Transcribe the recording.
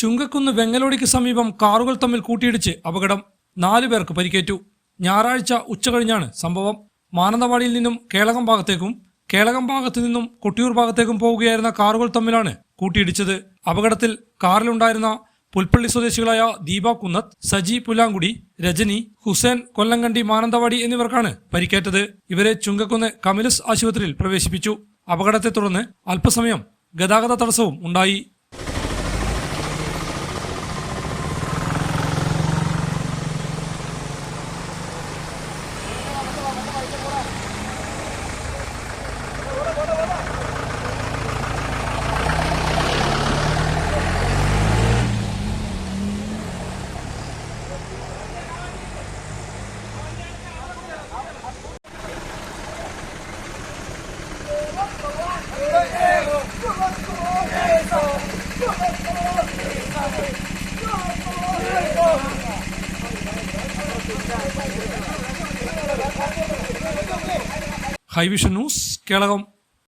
ചുങ്കക്കുന്ന് വെങ്ങലോടിക്ക് സമീപം കാറുകൾ തമ്മിൽ കൂട്ടിയിടിച്ച് അപകടം. 4 പേർക്ക് പരിക്കേറ്റു. ഞായറാഴ്ച ഉച്ചകഴിഞ്ഞാണ് സംഭവം. മാനന്തവാടിയിൽ നിന്നും കേളകം ഭാഗത്തേക്കും കേളകം ഭാഗത്തു നിന്നും കൊട്ടിയൂർ ഭാഗത്തേക്കും പോവുകയായിരുന്ന കാറുകൾ തമ്മിലാണ് കൂട്ടിയിടിച്ചത്. അപകടത്തിൽ കാറിലുണ്ടായിരുന്ന പുൽപ്പള്ളി സ്വദേശികളായ ദീപ കുന്നത്ത്, സജി പുലാങ്കുടി, രജനി, ഹുസൈൻ കൊല്ലങ്കണ്ടി മാനന്തവാടി എന്നിവർക്കാണ് പരിക്കേറ്റത്. ഇവരെ ചുങ്കക്കുന്ന് കമിലസ് ആശുപത്രിയിൽ പ്രവേശിപ്പിച്ചു. അപകടത്തെ തുടർന്ന് അല്പസമയം ഗതാഗത തടസ്സവും ഉണ്ടായി. ഹൈവിഷൻ ന്യൂസ്, കേളകം.